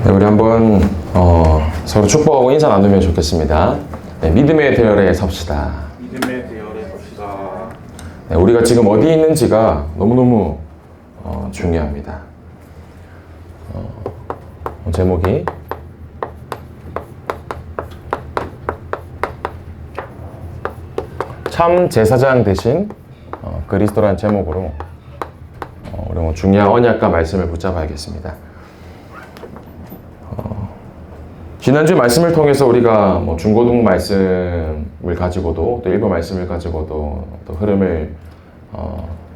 네, 우리 한번 서로 축복하고 인사 나누면 좋겠습니다. 네, 믿음의 대열에 섭시다. 믿음의 대열에 섭시다. 네, 우리가 지금 어디 있는지가 너무너무 중요합니다. 제목이 참 제사장 대신 그리스도라는 제목으로 우리 중요한 언약과 말씀을 붙잡아야겠습니다. 지난주 말씀을 통해서 우리가 중고등 말씀을 가지고도 또 일부 말씀을 가지고도 또 흐름을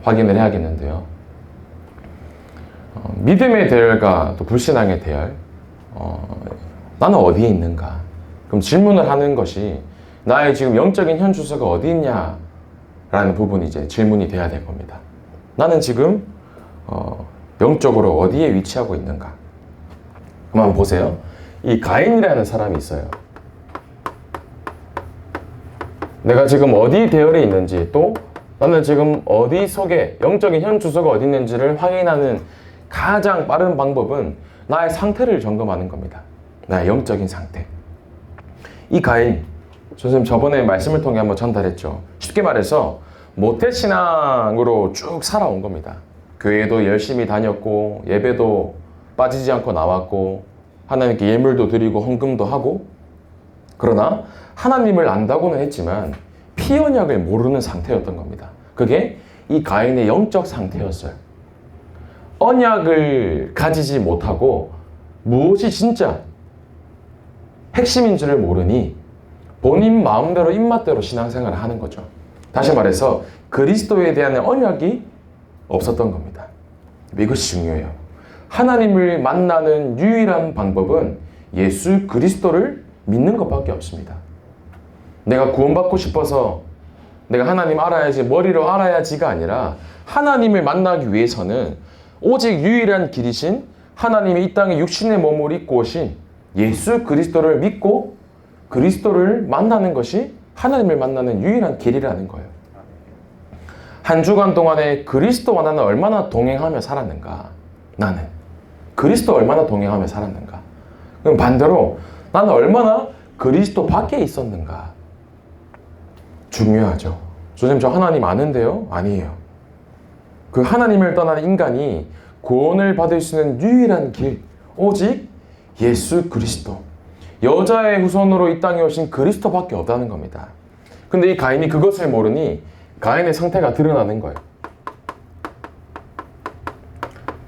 확인을 해야겠는데요. 믿음의 대열과 또 불신앙의 대열, 나는 어디에 있는가? 그럼 질문을 하는 것이 나의 지금 영적인 현주소가 어디 있냐? 라는 부분이 이제 질문이 돼야 될 겁니다. 나는 지금 영적으로 어디에 위치하고 있는가? 한번 보세요. 이 가인이라는 사람이 있어요. 내가 지금 어디 대열에 있는지, 또 나는 지금 어디 속에 영적인 현 주소가 어디 있는지를 확인하는 가장 빠른 방법은 나의 상태를 점검하는 겁니다. 나의 영적인 상태. 이 가인, 선생님 저번에 말씀을 통해 한번 전달했죠. 쉽게 말해서 모태신앙으로 쭉 살아온 겁니다. 교회도 열심히 다녔고 예배도 빠지지 않고 나왔고 하나님께 예물도 드리고 헌금도 하고, 그러나 하나님을 안다고는 했지만 피 언약을 모르는 상태였던 겁니다. 그게 이 가인의 영적 상태였어요. 언약을 가지지 못하고 무엇이 진짜 핵심인 줄을 모르니 본인 마음대로 입맛대로 신앙생활을 하는 거죠. 다시 말해서 그리스도에 대한 언약이 없었던 겁니다. 이것이 중요해요. 하나님을 만나는 유일한 방법은 예수 그리스도를 믿는 것밖에 없습니다. 내가 구원받고 싶어서 내가 하나님 알아야지, 머리로 알아야지가 아니라 하나님을 만나기 위해서는 오직 유일한 길이신 하나님이 이 땅에 육신의 몸을 입고 오신 예수 그리스도를 믿고 그리스도를 만나는 것이 하나님을 만나는 유일한 길이라는 거예요. 한 주간 동안에 그리스도와 나는 얼마나 동행하며 살았는가? 나는 그리스도 얼마나 동행하며 살았는가? 그럼 반대로 나는 얼마나 그리스도 밖에 있었는가? 중요하죠. 선생님 저 하나님 아는데요? 아니에요. 그 하나님을 떠난 인간이 구원을 받을 수 있는 유일한 길, 오직 예수 그리스도, 여자의 후손으로 이 땅에 오신 그리스도밖에 없다는 겁니다. 근데 이 가인이 그것을 모르니 가인의 상태가 드러나는 거예요.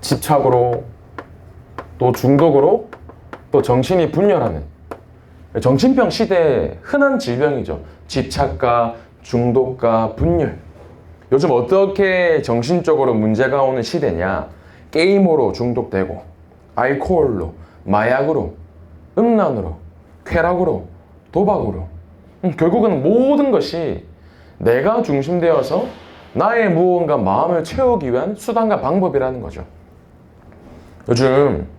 집착으로, 또 중독으로, 또 정신이 분열하는, 정신병 시대의 흔한 질병이죠. 집착과 중독과 분열. 요즘 어떻게 정신적으로 문제가 오는 시대냐? 게임으로 중독되고, 알코올로, 마약으로, 음란으로, 쾌락으로, 도박으로, 결국은 모든 것이 내가 중심되어서 나의 무언가 마음을 채우기 위한 수단과 방법이라는 거죠. 요즘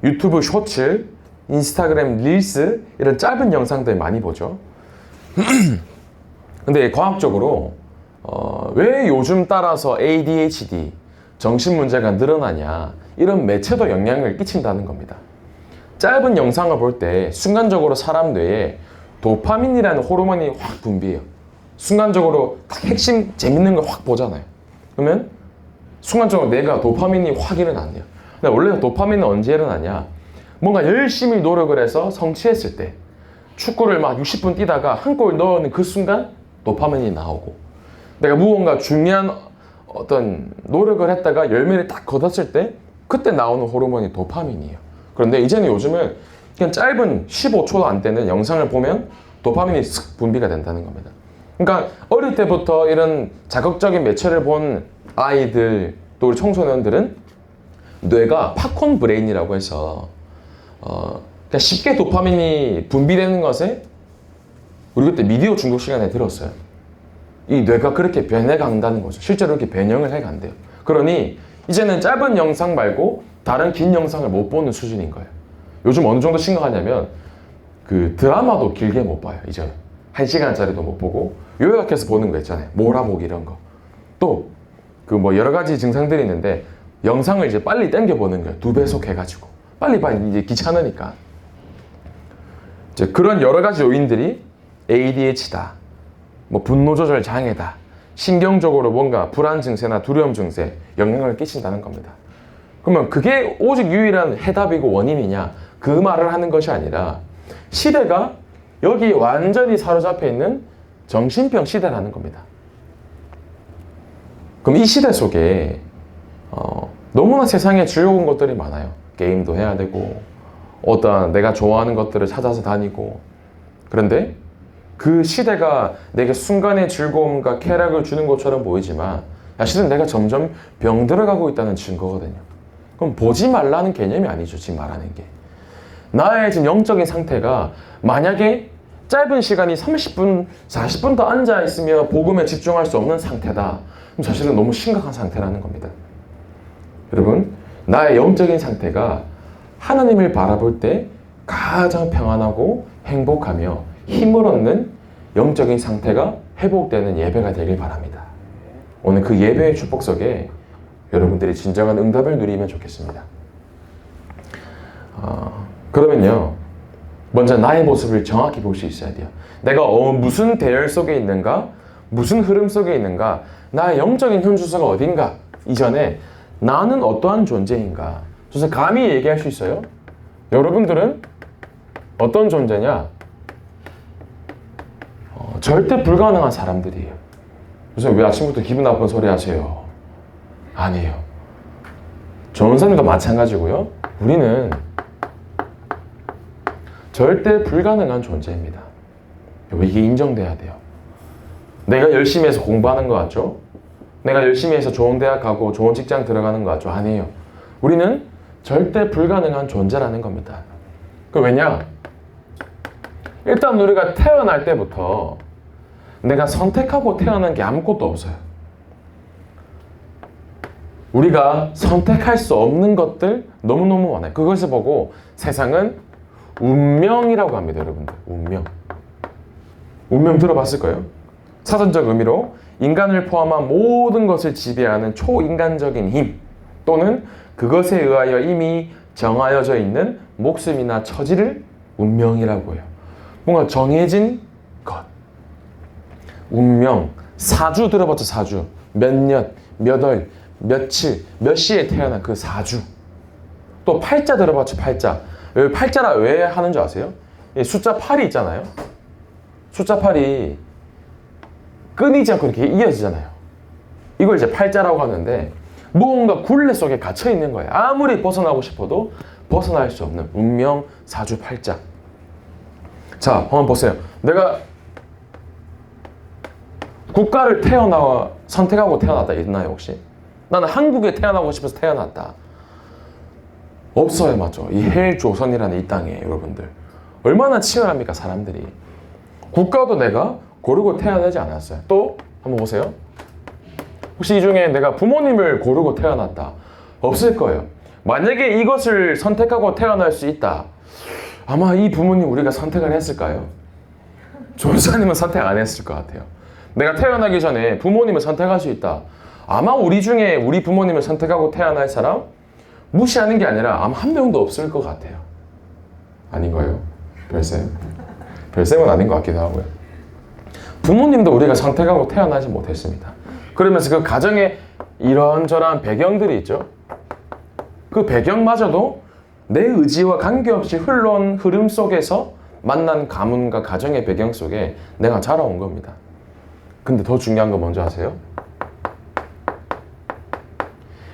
유튜브 쇼츠, 인스타그램 릴스 이런 짧은 영상들 많이 보죠. 근데 과학적으로 왜 요즘 따라서 ADHD, 정신 문제가 늘어나냐, 이런 매체도 영향을 끼친다는 겁니다. 짧은 영상을 볼 때 순간적으로 사람 뇌에 도파민이라는 호르몬이 확 분비해요. 순간적으로 딱 핵심 재밌는 걸 확 보잖아요. 그러면 순간적으로 내가 도파민이 확 일어난대요. 근데 원래 도파민은 언제 일어나냐? 뭔가 열심히 노력을 해서 성취했을 때, 축구를 막 60분 뛰다가 한 골 넣는 그 순간 도파민이 나오고, 내가 무언가 중요한 어떤 노력을 했다가 열매를 딱 거뒀을 때 그때 나오는 호르몬이 도파민이에요. 그런데 이제는 요즘은 그냥 짧은 15초도 안 되는 영상을 보면 도파민이 쓱 분비가 된다는 겁니다. 그러니까 어릴 때부터 이런 자극적인 매체를 본 아이들, 또 우리 청소년들은 뇌가 팝콘 브레인이라고 해서 그냥 쉽게 도파민이 분비되는 것에, 우리 그때 미디어 중독 시간에 들었어요. 이 뇌가 그렇게 변해간다는 거죠. 실제로 이렇게 변형을 해간대요. 그러니 이제는 짧은 영상 말고 다른 긴 영상을 못 보는 수준인 거예요. 요즘 어느 정도 심각하냐면 그 드라마도 길게 못 봐요. 이제는 1시간짜리도 못 보고 요약해서 보는 거 있잖아요. 몰아보기 이런 거. 또 그 뭐 여러 가지 증상들이 있는데 영상을 이제 빨리 당겨보는 거예요. 2배속 해가지고. 빨리빨리 이제 귀찮으니까. 이제 그런 여러 가지 요인들이 ADHD다, 뭐 분노 조절 장애다, 신경적으로 뭔가 불안 증세나 두려움 증세 영향을 끼친다는 겁니다. 그러면 그게 오직 유일한 해답이고 원인이냐, 그 말을 하는 것이 아니라 시대가 여기 완전히 사로잡혀 있는 정신병 시대라는 겁니다. 그럼 이 시대 속에 너무나 세상에 즐거운 것들이 많아요. 게임도 해야 되고 어떤 내가 좋아하는 것들을 찾아서 다니고. 그런데 그 시대가 내게 순간의 즐거움과 쾌락을 주는 것처럼 보이지만 사실은 내가 점점 병들어가고 있다는 증거거든요. 그럼 보지 말라는 개념이 아니죠, 지금 말하는 게. 나의 지금 영적인 상태가 만약에 짧은 시간이 30분, 40분 더 앉아있으며 복음에 집중할 수 없는 상태다. 그럼 사실은 너무 심각한 상태라는 겁니다. 여러분, 나의 영적인 상태가 하나님을 바라볼 때 가장 평안하고 행복하며 힘을 얻는 영적인 상태가 회복되는 예배가 되길 바랍니다. 오늘 그 예배의 축복 속에 여러분들이 진정한 응답을 누리면 좋겠습니다. 그러면요, 먼저 나의 모습을 정확히 볼 수 있어야 돼요. 내가 무슨 대열 속에 있는가, 무슨 흐름 속에 있는가, 나의 영적인 현주소가 어딘가 이전에 나는 어떠한 존재인가. 그래서 감히 얘기할 수 있어요. 여러분들은 어떤 존재냐? 절대 불가능한 사람들이에요. 그래서 왜 아침부터 기분 나쁜 소리 하세요? 아니에요. 전사님도 마찬가지고요. 우리는 절대 불가능한 존재입니다. 이게 인정돼야 돼요. 내가 열심히 해서 공부하는 거 같죠? 내가 열심히 해서 좋은 대학 가고 좋은 직장 들어가는 거 같죠? 아니에요. 우리는 절대 불가능한 존재라는 겁니다. 그 왜냐? 일단 우리가 태어날 때부터 내가 선택하고 태어난 게 아무것도 없어요. 우리가 선택할 수 없는 것들 너무너무 많아요. 그것을 보고 세상은 운명이라고 합니다, 여러분들. 운명. 운명 들어봤을 거예요. 사전적 의미로 인간을 포함한 모든 것을 지배하는 초인간적인 힘 또는 그것에 의하여 이미 정하여져 있는 목숨이나 처지를 운명이라고 해요. 뭔가 정해진 것. 운명. 사주 들어봤죠, 사주. 몇 년, 몇 월, 며칠, 몇 시에 태어난 그 사주. 또 팔자 들어봤죠, 팔자. 여기 팔자라 왜 하는 줄 아세요? 숫자 8이 있잖아요. 숫자 8이 끊이지 않고 이렇게 이어지잖아요. 이걸 이제 팔자라고 하는데 무언가 굴레 속에 갇혀 있는 거예요. 아무리 벗어나고 싶어도 벗어날 수 없는 운명 사주 팔자. 자, 한번 보세요. 내가 국가를 선택하고 태어났다 있나요, 혹시? 나는 한국에 태어나고 싶어서 태어났다. 없어요, 맞죠? 이 헬조선이라는 이 땅에 여러분들 얼마나 치열합니까, 사람들이. 국가도 내가 고르고 태어나지 않았어요. 또 한번 보세요. 혹시 이 중에 내가 부모님을 고르고 태어났다. 없을 거예요. 만약에 이것을 선택하고 태어날 수 있다. 아마 이 부모님 우리가 선택을 했을까요? 조사님은 선택 안 했을 것 같아요. 내가 태어나기 전에 부모님을 선택할 수 있다. 아마 우리 중에 우리 부모님을 선택하고 태어날 사람 무시하는 게 아니라 아마 한 명도 없을 것 같아요. 아닌 거예요? 별쌤? 별쌤은 아닌 것 같기도 하고요. 부모님도 우리가 선택하고 태어나지 못했습니다. 그러면서 그 가정에 이런저런 배경들이 있죠. 그 배경마저도 내 의지와 관계없이 흘러온 흐름 속에서 만난 가문과 가정의 배경 속에 내가 자라온 겁니다. 근데 더 중요한 건 뭔지 아세요?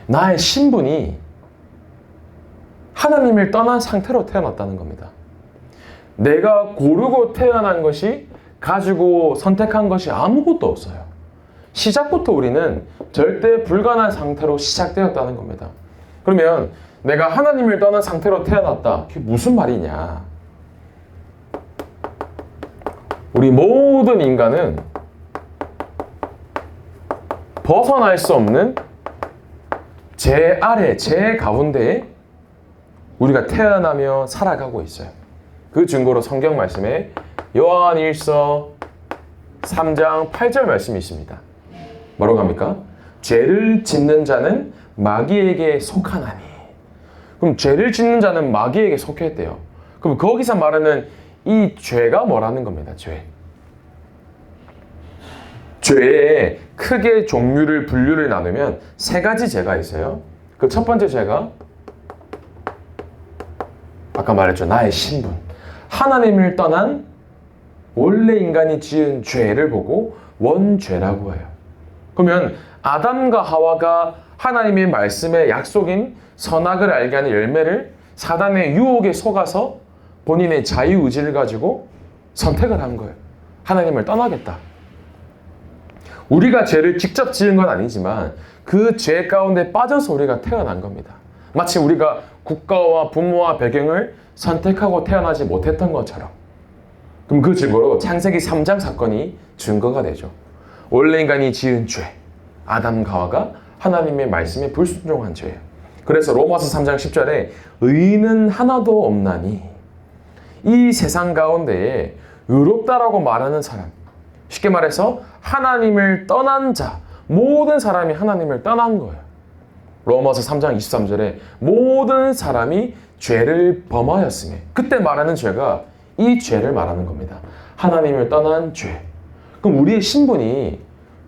나의 신분이 하나님을 떠난 상태로 태어났다는 겁니다. 내가 고르고 태어난 것이 가지고 선택한 것이 아무것도 없어요. 시작부터 우리는 절대 불가능한 상태로 시작되었다는 겁니다. 그러면 내가 하나님을 떠난 상태로 태어났다. 그게 무슨 말이냐? 우리 모든 인간은 벗어날 수 없는 제 아래, 제 가운데에 우리가 태어나며 살아가고 있어요. 그 증거로 성경 말씀에 요한일서 3장 8절 말씀이 있습니다. 뭐라고 합니까? 죄를 짓는 자는 마귀에게 속하나니. 그럼 죄를 짓는 자는 마귀에게 속해 있대요. 그럼 거기서 말하는 이 죄가 뭐라는 겁니다. 죄. 죄의 크게 종류를 분류를 나누면 세 가지 죄가 있어요. 그 첫 번째 죄가 아까 말했죠. 나의 신분. 하나님을 떠난 원래 인간이 지은 죄를 보고 원죄라고 해요. 그러면 아담과 하와가 하나님의 말씀의 약속인 선악을 알게 하는 열매를 사단의 유혹에 속아서 본인의 자유의지를 가지고 선택을 한 거예요. 하나님을 떠나겠다. 우리가 죄를 직접 지은 건 아니지만 그 죄 가운데 빠져서 우리가 태어난 겁니다. 마치 우리가 국가와 부모와 배경을 선택하고 태어나지 못했던 것처럼. 그럼 그 증거로 창세기 3장 사건이 증거가 되죠. 원래 인간이 지은 죄, 아담과 하와가 하나님의 말씀에 불순종한 죄예요. 그래서 로마서 3장 10절에 의인은 하나도 없나니 이 세상 가운데에 의롭다라고 말하는 사람, 쉽게 말해서 하나님을 떠난 자, 모든 사람이 하나님을 떠난 거예요. 로마서 3장 23절에 모든 사람이 죄를 범하였으며, 그때 말하는 죄가 이 죄를 말하는 겁니다. 하나님을 떠난 죄. 그럼 우리의 신분이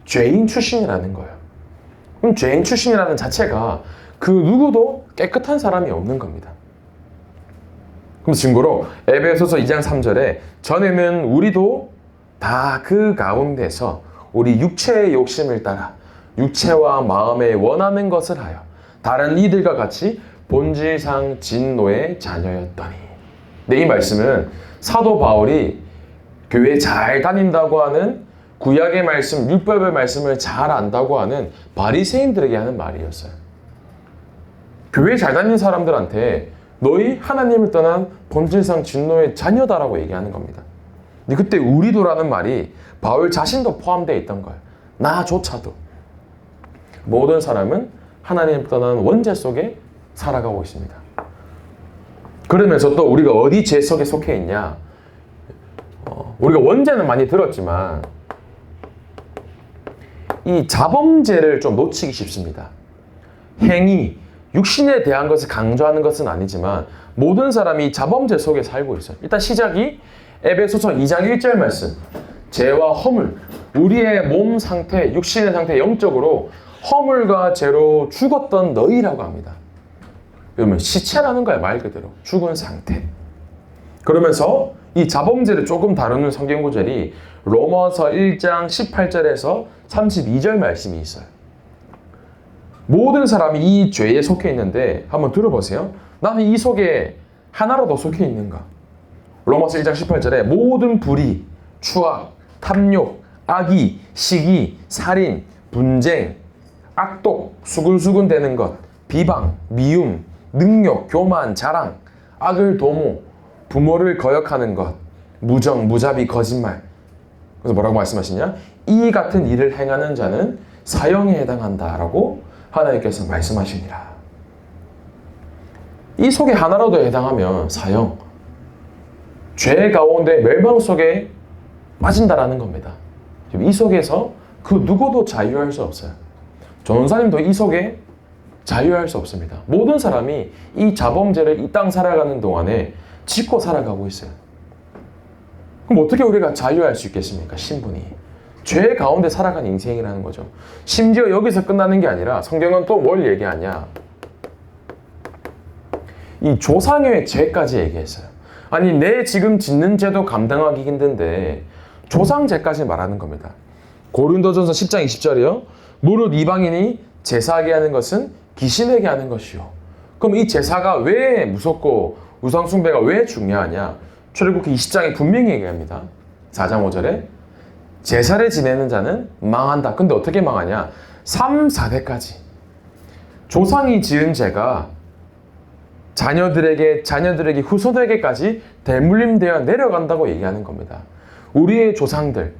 죄인 출신이라는 거예요. 그럼 죄인 출신이라는 자체가 그 누구도 깨끗한 사람이 없는 겁니다. 그럼 증거로 에베소서 2장 3절에 전에는 우리도 다 그 가운데서 우리 육체의 욕심을 따라 육체와 마음에 원하는 것을 하여 다른 이들과 같이 본질상 진노의 자녀였더니. 네, 이 말씀은 사도 바울이 교회 잘 다닌다고 하는 구약의 말씀, 율법의 말씀을 잘 안다고 하는 바리새인들에게 하는 말이었어요. 교회 잘 다니는 사람들한테 너희 하나님을 떠난 본질상 진노의 자녀다라고 얘기하는 겁니다. 근데 그때 우리도라는 말이 바울 자신도 포함되어 있던 거예요. 나조차도. 모든 사람은 하나님을 떠난 원죄 속에 살아가고 있습니다. 그러면서 또 우리가 어디 죄 속에 속해 있냐? 우리가 원죄는 많이 들었지만 이 자범죄를 좀 놓치기 쉽습니다. 행위, 육신에 대한 것을 강조하는 것은 아니지만 모든 사람이 자범죄 속에 살고 있어요. 일단 시작이 에베소서 2장 1절 말씀. 죄와 허물, 우리의 몸 상태, 육신의 상태, 영적으로 허물과 죄로 죽었던 너희라고 합니다. 그러면 시체라는 거야, 말 그대로. 죽은 상태. 그러면서 이 자범죄를 조금 다루는 성경 구절이 로마서 1장 18절에서 32절 말씀이 있어요. 모든 사람이 이 죄에 속해 있는데 한번 들어보세요. 나는 이 속에 하나라도 속해 있는가? 로마서 1장 18절에 모든 불의, 추악, 탐욕, 악의, 시기, 살인, 분쟁, 악독, 수근수근 되는 것, 비방, 미움, 능욕, 교만, 자랑, 악을 도모, 부모를 거역하는 것, 무정, 무자비, 거짓말. 그래서 뭐라고 말씀하시냐? 이 같은 일을 행하는 자는 사형에 해당한다라고 하나님께서 말씀하시니라. 이 속에 하나라도 해당하면 사형, 죄 가운데 멸망 속에 빠진다라는 겁니다. 이 속에서 그 누구도 자유할 수 없어요. 전사님도 이 속에 자유할 수 없습니다. 모든 사람이 이 자범죄를 이 땅 살아가는 동안에 짓고 살아가고 있어요. 그럼 어떻게 우리가 자유할 수 있겠습니까? 신분이. 죄 가운데 살아가는 인생이라는 거죠. 심지어 여기서 끝나는 게 아니라 성경은 또 뭘 얘기하냐? 이 조상의 죄까지 얘기했어요. 아니, 내 지금 짓는 죄도 감당하기 힘든데 조상 죄까지 말하는 겁니다. 고린도전서 10장 20절이요. 무릇 이방인이 제사하게 하는 것은 귀신에게 하는 것이요. 그럼 이 제사가 왜 무섭고 우상숭배가 왜 중요하냐? 출애굽기 20장에 분명히 얘기합니다. 4장 5절에 제사를 지내는 자는 망한다. 근데 어떻게 망하냐? 3, 4대까지. 조상이 지은 죄가 자녀들에게 후손에게까지 대물림되어 내려간다고 얘기하는 겁니다. 우리의 조상들,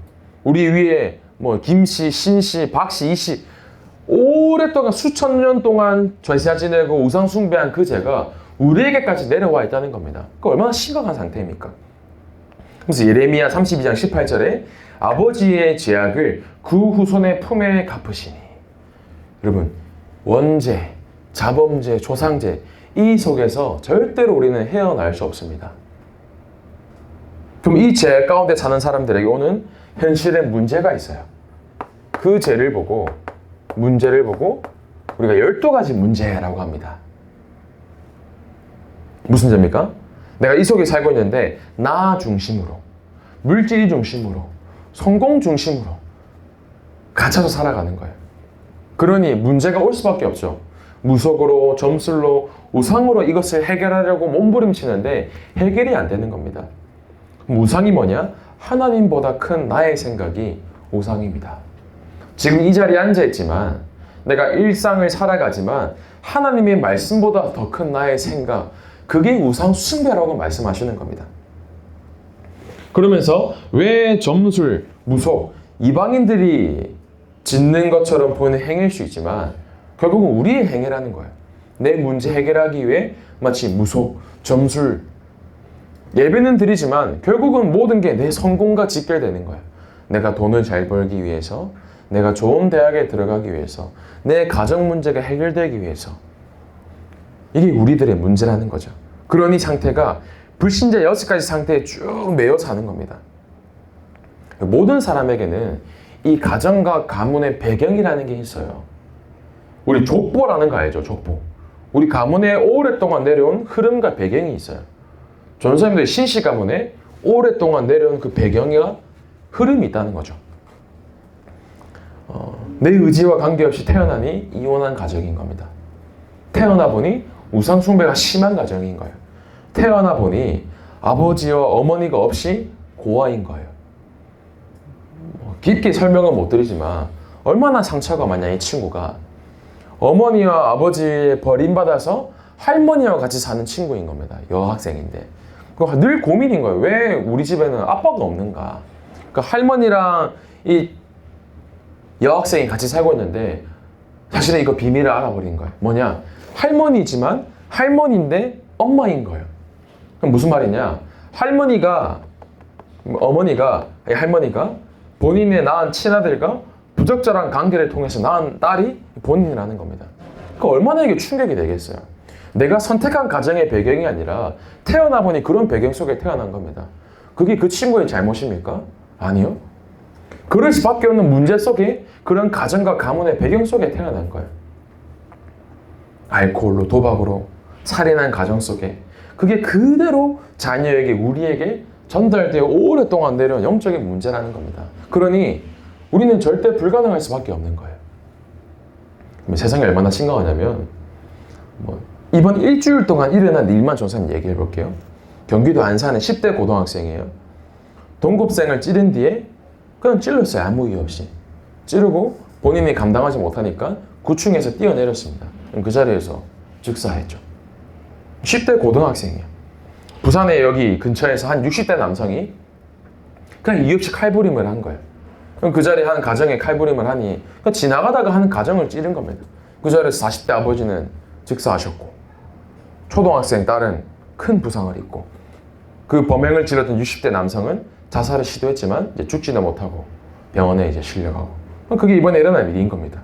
우리 위에 뭐 김씨, 신씨, 박씨, 이씨 오랫동안 수천 년 동안 제사 지내고 우상 숭배한 그 죄가 우리에게까지 내려와 있다는 겁니다. 그 얼마나 심각한 상태입니까? 그래서 예레미야 32장 18절에 아버지의 죄악을 그 후손의 품에 갚으시니. 여러분, 원죄, 자범죄, 조상죄 이 속에서 절대로 우리는 헤어날 수 없습니다. 그럼 이 죄 가운데 사는 사람들에게 오는 현실에 문제가 있어요. 그 죄를 보고 문제를 보고 우리가 12가지 문제라고 합니다. 무슨 죄입니까? 내가 이 속에 살고 있는데 나 중심으로, 물질 중심으로, 성공 중심으로 갇혀서 살아가는 거예요. 그러니 문제가 올 수밖에 없죠. 무속으로, 점술로, 우상으로 이것을 해결하려고 몸부림치는데 해결이 안 되는 겁니다. 우상이 뭐냐? 하나님보다 큰 나의 생각이 우상입니다. 지금 이 자리에 앉아있지만 내가 일상을 살아가지만 하나님의 말씀보다 더 큰 나의 생각, 그게 우상 숭배라고 말씀하시는 겁니다. 그러면서 왜 점술, 무속, 이방인들이 짓는 것처럼 보이는 행위일 수 있지만 결국은 우리의 행위라는 거예요. 내 문제 해결하기 위해 마치 무속, 점술, 예배는 드리지만 결국은 모든 게 내 성공과 직결되는 거예요. 내가 돈을 잘 벌기 위해서, 내가 좋은 대학에 들어가기 위해서, 내 가정 문제가 해결되기 위해서. 이게 우리들의 문제라는 거죠. 그러니 상태가 불신자 6가지 상태에 쭉 매여 사는 겁니다. 모든 사람에게는 이 가정과 가문의 배경이라는 게 있어요. 우리 족보라는 거 알죠? 족보. 우리 가문에 오랫동안 내려온 흐름과 배경이 있어요. 전사님들의 신씨 가문에 오랫동안 내려온 그 배경과 흐름이 있다는 거죠. 내 의지와 관계없이 태어나니 이혼한 가정인 겁니다. 태어나 보니 우상 숭배가 심한 가정인 거예요. 태어나 보니 아버지와 어머니가 없이 고아인 거예요. 깊게 설명은 못 드리지만 얼마나 상처가 많냐 이 친구가. 어머니와 아버지에 버림받아서 할머니와 같이 사는 친구인 겁니다. 여학생인데. 늘 고민인 거예요. 왜 우리 집에는 아빠가 없는가. 그러니까 할머니랑 이 여학생이 같이 살고 있는데 사실은 이거 비밀을 알아버린 거예요. 뭐냐? 할머니지만 할머니인데 엄마인 거예요. 그럼 무슨 말이냐? 할머니가 본인의 낳은 친아들과 부적절한 관계를 통해서 낳은 딸이 본인이라는 겁니다. 그러니까 얼마나 이게 충격이 되겠어요. 내가 선택한 가정의 배경이 아니라 태어나 보니 그런 배경 속에 태어난 겁니다. 그게 그 친구의 잘못입니까? 아니요. 그럴 수밖에 없는 문제 속에 그런 가정과 가문의 배경 속에 태어난 거예요. 알코올로, 도박으로, 살인한 가정 속에 그게 그대로 자녀에게, 우리에게 전달되어 오랫동안 내려온 영적인 문제라는 겁니다. 그러니 우리는 절대 불가능할 수밖에 없는 거예요. 세상이 얼마나 심각하냐면 이번 일주일 동안 일어난 일만 전사님 얘기해 볼게요. 경기도 안산의 10대 고등학생이에요. 동급생을 찌른 뒤에 그냥 찔렀어요. 아무 이유 없이. 찌르고 본인이 감당하지 못하니까 9층에서 뛰어내렸습니다. 그 자리에서 즉사했죠. 10대 고등학생이에요. 부산에 여기 근처에서 한 60대 남성이 그냥 이유 없이 칼부림을 한 거예요. 그 자리에 한 가정에 칼부림을 하니 지나가다가 한 가정을 찌른 겁니다. 그 자리에서 40대 아버지는 즉사하셨고 초등학생 딸은 큰 부상을 입고 그 범행을 저질렀던 60대 남성은 자살을 시도했지만 이제 죽지는 못하고 병원에 이제 실려가고 그게 이번에 일어난 일인 겁니다.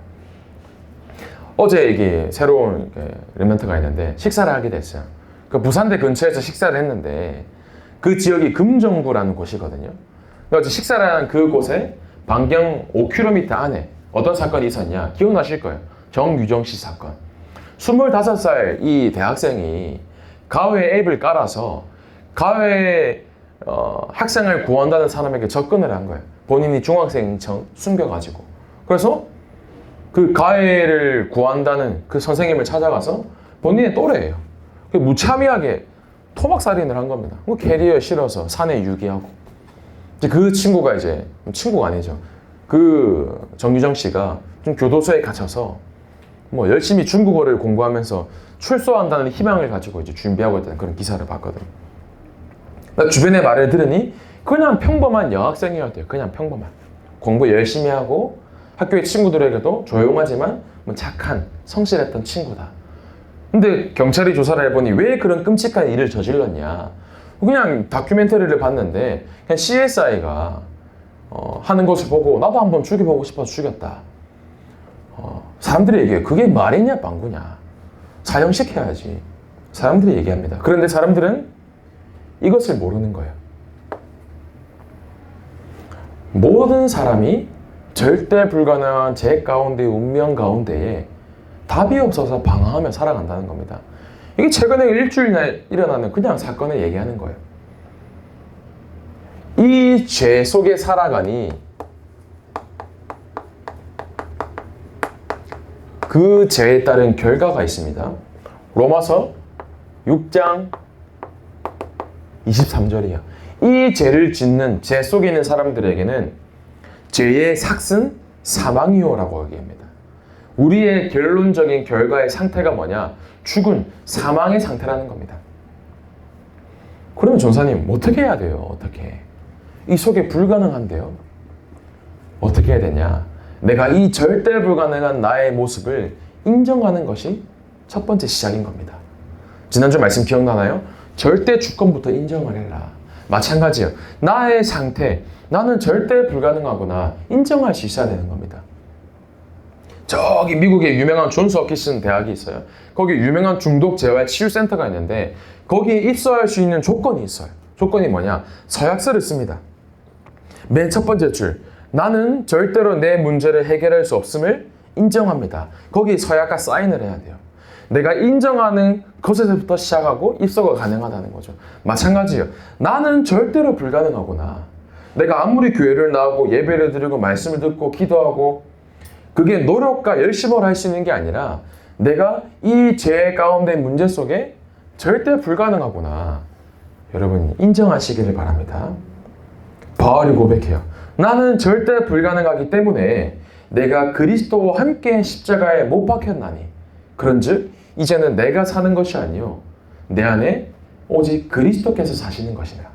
어제 이게 새로운 렘넌트가 있는데 식사를 하게 됐어요. 그 부산대 근처에서 식사를 했는데 그 지역이 금정구라는 곳이거든요. 그래서 식사를 한 그곳에 반경 5km 안에 어떤 사건이 있었냐 기억나실 거예요. 정유정 씨 사건. 25살 이 대학생이 가외 앱을 깔아서 가외 학생을 구한다는 사람에게 접근을 한 거예요. 본인이 중학생처럼 숨겨가지고. 그래서 그 가해를 구한다는 그 선생님을 찾아가서 본인의 또래예요. 무참하게 토막살인을 한 겁니다. 캐리어에 실어서 산에 유기하고. 이제 그 친구가 이제 친구가 아니죠. 그 정유정 씨가 좀 교도소에 갇혀서 열심히 중국어를 공부하면서 출소한다는 희망을 가지고 이제 준비하고 있다는 그런 기사를 봤거든요. 주변의 말을 들으니 그냥 평범한 여학생이었대요. 그냥 평범한. 공부 열심히 하고 학교의 친구들에게도 조용하지만 착한, 성실했던 친구다. 근데 경찰이 조사를 해보니 왜 그런 끔찍한 일을 저질렀냐. 그냥 다큐멘터리를 봤는데 그냥 CSI가 하는 것을 보고 나도 한번 죽여보고 싶어서 죽였다. 사람들이 얘기해요. 그게 말이냐 빵구냐. 사형시켜야지. 사람들이 얘기합니다. 그런데 사람들은 이것을 모르는 거예요. 모든 사람이 절대 불가능한 제 가운데 운명 가운데에 답이 없어서 방황하며 살아간다는 겁니다. 이게 최근에 일주일 날 일어나는 그냥 사건을 얘기하는 거예요. 이 죄 속에 살아가니 그 죄에 따른 결과가 있습니다. 로마서 6장 23절이에요. 이 죄를 짓는 죄 속에 있는 사람들에게는 죄의 삭은 사망이요라고 얘기합니다. 우리의 결론적인 결과의 상태가 뭐냐? 죽은 사망의 상태라는 겁니다. 그러면 전사님 어떻게 해야 돼요? 어떻게? 이 속에 불가능한데요? 어떻게 해야 되냐? 내가 이 절대 불가능한 나의 모습을 인정하는 것이 첫 번째 시작인 겁니다. 지난주 말씀 기억나나요? 절대 주권부터 인정을 해라. 마찬가지예요. 나의 상태, 나는 절대 불가능하구나 인정할 수 있어야 되는 겁니다. 저기 미국에 유명한 존스 홉킨스 대학이 있어요. 거기 유명한 중독 재활 치유센터가 있는데 거기에 입소할 수 있는 조건이 있어요. 조건이 뭐냐? 서약서를 씁니다. 맨 첫 번째 줄, 나는 절대로 내 문제를 해결할 수 없음을 인정합니다. 거기 서약과 사인을 해야 돼요. 내가 인정하는 것에서부터 시작하고 입소가 가능하다는 거죠. 마찬가지예요. 나는 절대로 불가능하구나. 내가 아무리 교회를 나오고 예배를 드리고 말씀을 듣고 기도하고 그게 노력과 열심으로 할 수 있는 게 아니라 내가 이 죄 가운데 문제 속에 절대 불가능하구나. 여러분 인정하시기를 바랍니다. 바울이 고백해요. 나는 절대 불가능하기 때문에 내가 그리스도와 함께 십자가에 못 박혔나니 그런즉 이제는 내가 사는 것이 아니요 내 안에 오직 그리스도께서 사시는 것이라.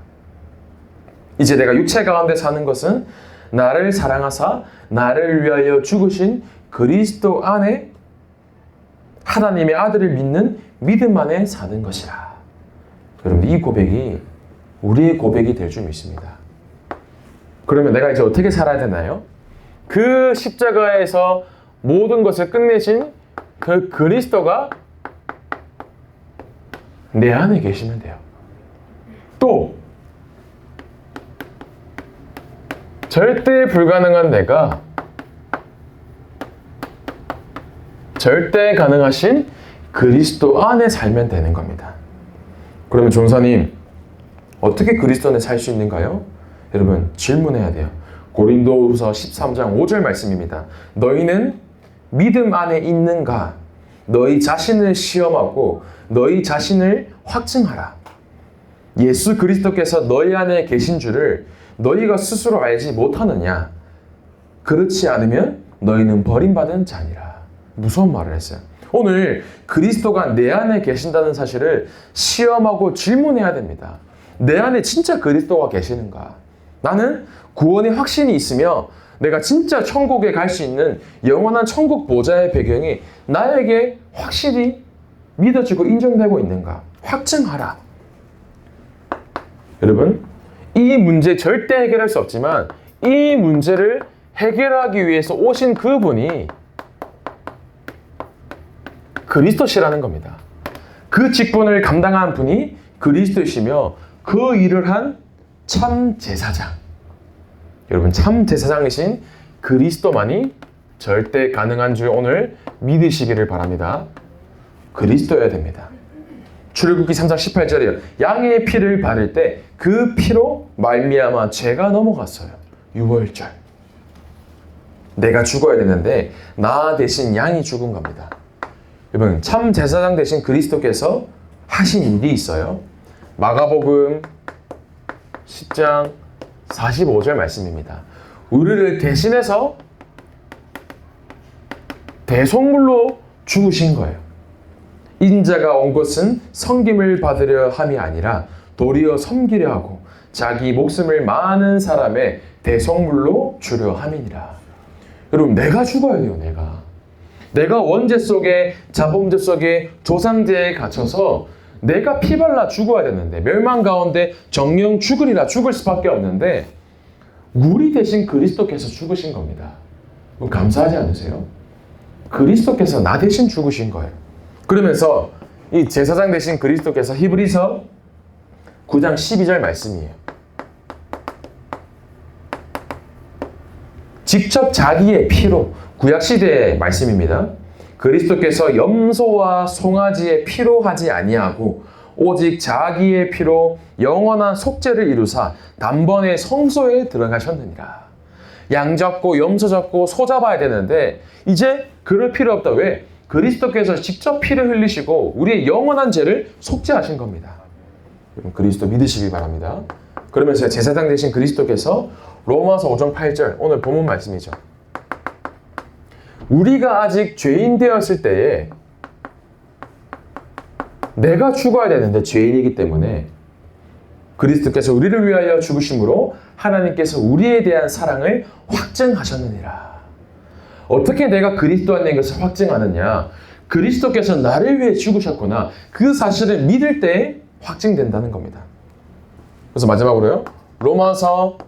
이제 내가 육체 가운데 사는 것은 나를 사랑하사 나를 위하여 죽으신 그리스도 안에 하나님의 아들을 믿는 믿음 안에 사는 것이라. 여러분 이 고백이 우리의 고백이 될 줄 믿습니다. 그러면 내가 이제 어떻게 살아야 되나요? 그 십자가에서 모든 것을 끝내신 그 그리스도가 내 안에 계시면 돼요. 또 절대 불가능한 내가 절대 가능하신 그리스도 안에 살면 되는 겁니다. 그러면 전사님 어떻게 그리스도 안에 살 수 있는가요? 여러분 질문해야 돼요. 고린도후서 13장 5절 말씀입니다. 너희는 믿음 안에 있는가? 너희 자신을 시험하고 너희 자신을 확증하라. 예수 그리스도께서 너희 안에 계신 줄을 너희가 스스로 알지 못하느냐? 그렇지 않으면 너희는 버림받은 자니라. 무서운 말을 했어요. 오늘 그리스도가 내 안에 계신다는 사실을 시험하고 질문해야 됩니다. 내 안에 진짜 그리스도가 계시는가? 나는 구원의 확신이 있으며 내가 진짜 천국에 갈 수 있는 영원한 천국 보좌의 배경이 나에게 확실히 믿어지고 인정되고 있는가? 확증하라. 여러분, 이 문제 절대 해결할 수 없지만 이 문제를 해결하기 위해서 오신 그분이 그리스도시라는 겁니다. 그 직분을 감당한 분이 그리스도이시며 그 일을 한 참 제사장. 여러분 참 제사장이신 그리스도만이 절대 가능한 줄 오늘 믿으시기를 바랍니다. 그리스도여야 됩니다. 출애굽기 3장 18절이에요. 양의 피를 바를 때 그 피로 말미암아 죄가 넘어갔어요. 유월절. 내가 죽어야 되는데 나 대신 양이 죽은 겁니다. 여러분 참 제사장 대신 그리스도께서 하신 일이 있어요. 마가복음 10장 45절 말씀입니다. 우리를 대신해서 대속물로 죽으신 거예요. 인자가 온 것은 섬김을 받으려 함이 아니라 도리어 섬기려 하고 자기 목숨을 많은 사람의 대속물로 주려 함이니라. 여러분 내가 죽어야 돼요. 내가 원죄 속에 자범죄 속에 조상죄에 갇혀서 내가 피발라 죽어야 되는데 멸망 가운데 정령 죽으리라 죽을 수밖에 없는데 우리 대신 그리스도께서 죽으신 겁니다. 감사하지 않으세요? 그리스도께서 나 대신 죽으신 거예요. 그러면서 이 제사장 대신 그리스도께서 히브리서 9장 12절 말씀이에요. 직접 자기의 피로, 구약시대의 말씀입니다. 그리스도께서 염소와 송아지의 피로 하지 아니하고 오직 자기의 피로 영원한 속죄를 이루사 단번에 성소에 들어가셨느니라. 양 잡고 염소 잡고 소 잡아야 되는데 이제 그럴 필요 없다. 왜? 그리스도께서 직접 피를 흘리시고 우리의 영원한 죄를 속죄하신 겁니다. 여러분 그리스도 믿으시기 바랍니다. 그러면서 제사장 되신 그리스도께서 로마서 5장 8절 오늘 본문 말씀이죠. 우리가 아직 죄인 되었을 때에 내가 죽어야 되는데 죄인이기 때문에 그리스도께서 우리를 위하여 죽으심으로 하나님께서 우리에 대한 사랑을 확증하셨느니라. 어떻게 내가 그리스도 안에 것을 확증하느냐? 그리스도께서 나를 위해 죽으셨구나. 그 사실을 믿을 때 확증된다는 겁니다. 그래서 마지막으로요. 로마서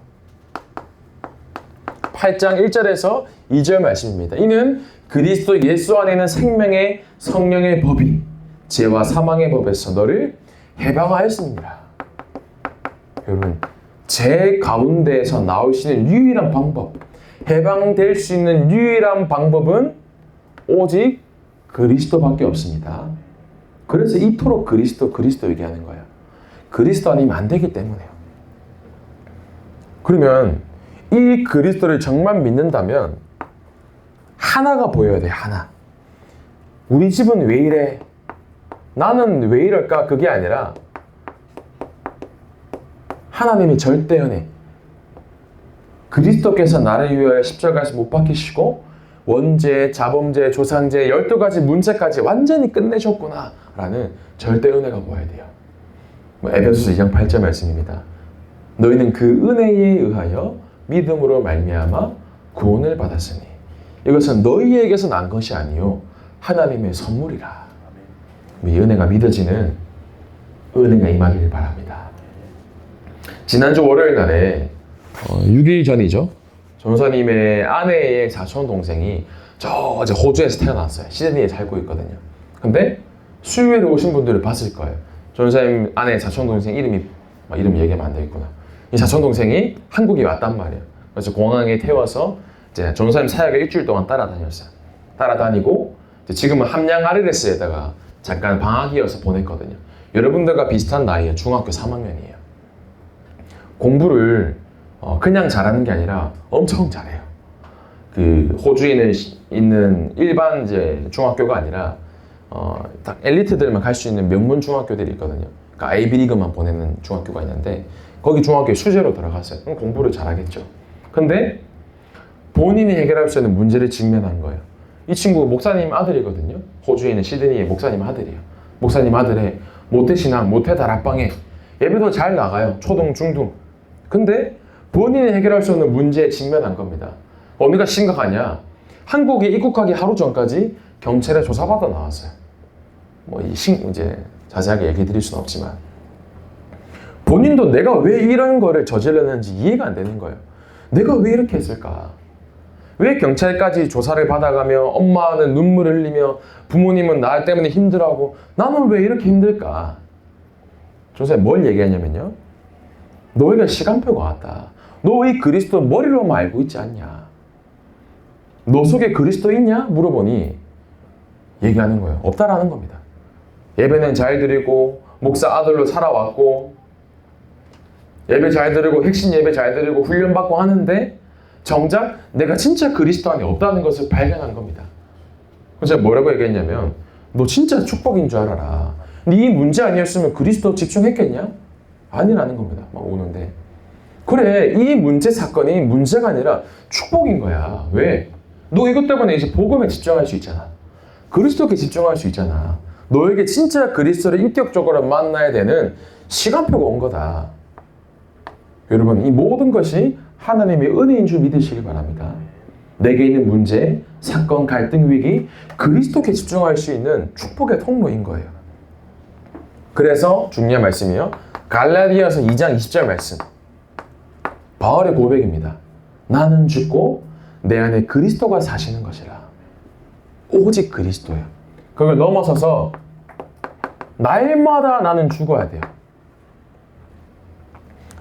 8장 1절에서 2절 말씀입니다. 이는 그리스도 예수 안에 있는 생명의 성령의 법이 죄와 사망의 법에서 너를 해방하였습니다. 여러분, 죄 가운데에서 나올 수 있는 유일한 방법, 해방될 수 있는 유일한 방법은 오직 그리스도밖에 없습니다. 그래서 이토록 그리스도 얘기하는 거예요. 그리스도 아니면 안 되기 때문에요. 그러면 이 그리스도를 정말 믿는다면 하나가 보여야 돼요. 하나. 우리 집은 왜 이래? 나는 왜 이럴까? 그게 아니라 하나님이 절대 은혜. 그리스도께서 나를 위하여 십자가에서 못 박히시고 원죄, 자범죄, 조상죄 12가지 문제까지 완전히 끝내셨구나 라는 절대 은혜가 보여야 돼요. 에베소서 2장 8절 말씀입니다. 너희는 그 은혜에 의하여 믿음으로 말미암아 구원을 받았으니 이것은 너희에게서 난 것이 아니요 하나님의 선물이라. 이 은혜가 믿어지는 은혜가 임하기를 바랍니다. 지난주 월요일 날에 6일 전이죠. 전사님의 아내의 사촌 동생이 저 호주에서 태어났어요. 시드니에 살고 있거든요. 근데 수요일에 오신 분들을 봤을 거예요. 전사님 아내의 사촌 동생 이름 얘기하면 안 되겠구나. 이 사촌 동생이 한국에 왔단 말이에요. 그래서 공항에 태워서 이제 전사님 사역을 일주일 동안 따라다녔어요. 따라다니고 지금은 함양 RLS에다가 잠깐 방학이어서 보냈거든요. 여러분들과 비슷한 나이에 중학교 3학년이에요. 공부를 그냥 잘하는 게 아니라 엄청 잘해요. 그 호주에 있는 일반 이제 중학교가 아니라 딱 엘리트들만 갈 수 있는 명문 중학교들이 있거든요. 그러니까 아이비리그만 보내는 중학교가 있는데 거기 중학교에 수재로 들어갔어요. 그럼 공부를 잘하겠죠. 근데 본인이 해결할 수 있는 문제를 직면한 거예요. 이 친구 목사님 아들이거든요. 호주에 있는 시드니의 목사님 아들이에요. 목사님 아들의 모태신앙, 모태다락방에 예배도 잘 나가요. 초등, 중등. 근데 본인이 해결할 수 없는 문제에 직면한 겁니다. 어디가 심각하냐? 한국에 입국하기 하루 전까지 경찰에 조사받아 나왔어요. 이제 자세하게 얘기 드릴 수는 없지만 본인도 내가 왜 이런 거를 저질렀는지 이해가 안 되는 거예요. 내가 왜 이렇게 했을까? 왜 경찰까지 조사를 받아가며 엄마는 눈물을 흘리며 부모님은 나 때문에 힘들어하고 나는 왜 이렇게 힘들까? 조사에 뭘 얘기하냐면요. 너희가 시간표가 왔다. 너 이 그리스도 머리로만 알고 있지 않냐? 너 속에 그리스도 있냐? 물어보니 얘기하는 거예요. 없다라는 겁니다. 예배는 잘 드리고 목사 아들로 살아왔고 예배 잘 드리고 핵심 예배 잘 드리고 훈련받고 하는데 정작 내가 진짜 그리스도 안에 없다는 것을 발견한 겁니다. 그래서 제가 뭐라고 얘기했냐면 너 진짜 축복인 줄 알아라. 네 문제 아니었으면 그리스도 집중했겠냐? 아니라는 겁니다. 막 오는데 그래 이 문제 사건이 문제가 아니라 축복인 거야. 왜? 너 이것 때문에 이제 복음에 집중할 수 있잖아. 그리스도께 집중할 수 있잖아. 너에게 진짜 그리스도를 인격적으로 만나야 되는 시간표가 온 거다. 여러분 이 모든 것이 하나님의 은혜인 줄 믿으시길 바랍니다. 내게 있는 문제, 사건, 갈등, 위기 그리스도께 집중할 수 있는 축복의 통로인 거예요. 그래서 중요한 말씀이요. 갈라디아서 2장 20절 말씀. 바울의 고백입니다. 나는 죽고 내 안에 그리스도가 사시는 것이라. 오직 그리스도야. 그걸 넘어서서 날마다 나는 죽어야 돼요.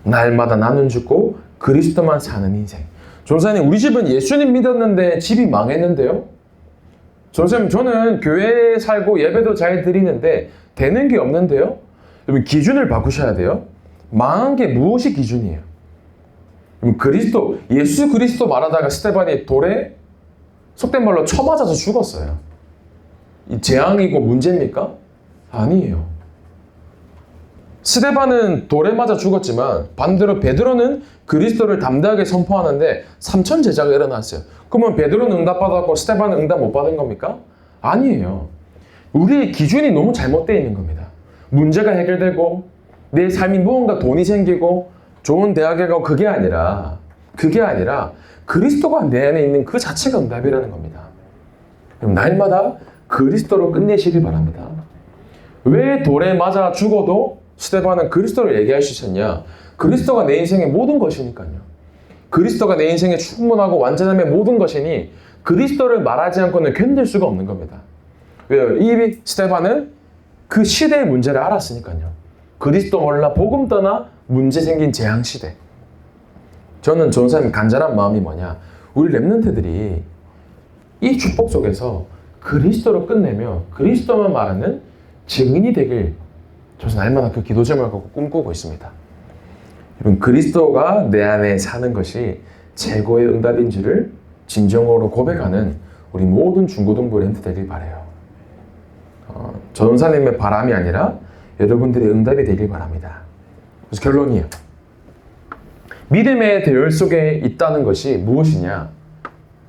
날마다 나는 죽고 그리스도만 사는 인생. 전사님, 우리 집은 예수님 믿었는데 집이 망했는데요? 전사님, 저는 교회에 살고 예배도 잘 드리는데 되는 게 없는데요? 여러분, 기준을 바꾸셔야 돼요. 망한 게 무엇이 기준이에요? 그리스도, 예수 그리스도 말하다가 스데반이 돌에 속된 말로 쳐맞아서 죽었어요. 이 재앙이고 문제입니까? 아니에요. 스데반은 돌에 맞아 죽었지만 반대로 베드로는 그리스도를 담대하게 선포하는데 3천 제자가 일어났어요. 그러면 베드로는 응답받았고 스데반은 응답 못 받은 겁니까? 아니에요. 우리의 기준이 너무 잘못되어 있는 겁니다. 문제가 해결되고 내 삶이 무언가 돈이 생기고 좋은 대학에 가고 그게 아니라 그리스도가 내 안에 있는 그 자체가 응답이라는 겁니다. 그럼 날마다 그리스도로 끝내시길 바랍니다. 왜 돌에 맞아 죽어도 스데반은 그리스도를 얘기할 수 있었냐? 그리스도가 내 인생의 모든 것이니까요. 그리스도가 내 인생에 충분하고 완전함의 모든 것이니 그리스도를 말하지 않고는 견딜 수가 없는 겁니다. 왜요? 이 스데반은 그 시대의 문제를 알았으니까요. 그리스도 몰라 복음 떠나 문제 생긴 재앙 시대. 저는 전사님 간절한 마음이 뭐냐? 우리 렘넌트들이 이 축복 속에서 그리스도로 끝내며 그리스도만 말하는 증인이 되길 저는 날마다 그 기도 제목을 갖고 꿈꾸고 있습니다. 여러분, 그리스도가 내 안에 사는 것이 최고의 응답인 줄을 진정으로 고백하는 우리 모든 중고등부 렘넌트 되길 바라요. 전사님의 바람이 아니라 여러분들의 응답이 되길 바랍니다. 그래서 결론이에요. 믿음의 대열 속에 있다는 것이 무엇이냐?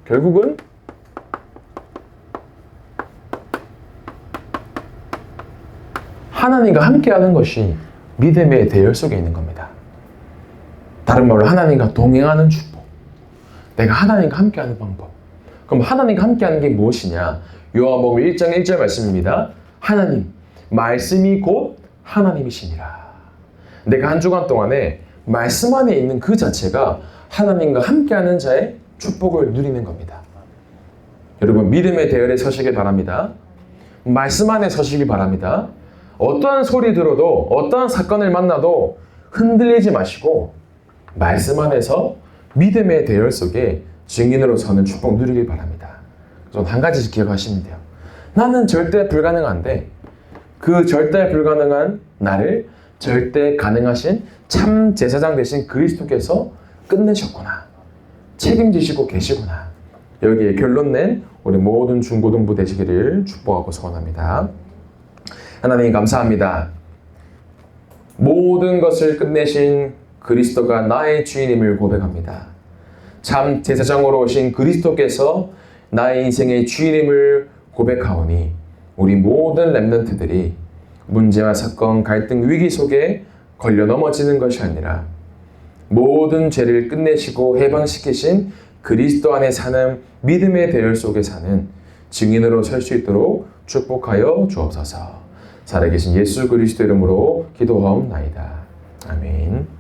결국은 하나님과 함께하는 것이 믿음의 대열 속에 있는 겁니다. 다른 말로 하나님과 동행하는 축복. 내가 하나님과 함께하는 방법. 그럼 하나님과 함께하는 게 무엇이냐? 요한복음 1장 1절 말씀입니다. 하나님, 말씀이 곧 하나님이시니라. 내가 한 주간 동안에 말씀 안에 있는 그 자체가 하나님과 함께하는 자의 축복을 누리는 겁니다. 여러분, 믿음의 대열에 서시길 바랍니다. 말씀 안에 서시길 바랍니다. 어떠한 소리 들어도 어떠한 사건을 만나도 흔들리지 마시고 말씀 안에서 믿음의 대열 속에 증인으로 서는 축복 누리길 바랍니다. 전 한 가지 기억하시면 돼요. 나는 절대 불가능한데 그 절대 불가능한 나를 절대 가능하신 참 제사장 되신 그리스도께서 끝내셨구나. 책임지시고 계시구나. 여기에 결론 낸 우리 모든 중고등부 되시기를 축복하고 소원합니다. 하나님 감사합니다. 모든 것을 끝내신 그리스도가 나의 주인임을 고백합니다. 참 제사장으로 오신 그리스도께서 나의 인생의 주인임을 고백하오니 우리 모든 렘넌트들이 문제와 사건, 갈등, 위기 속에 걸려 넘어지는 것이 아니라 모든 죄를 끝내시고 해방시키신 그리스도 안에 사는 믿음의 대열 속에 사는 증인으로 설 수 있도록 축복하여 주옵소서. 살아계신 예수 그리스도 이름으로 기도하옵나이다. 아멘.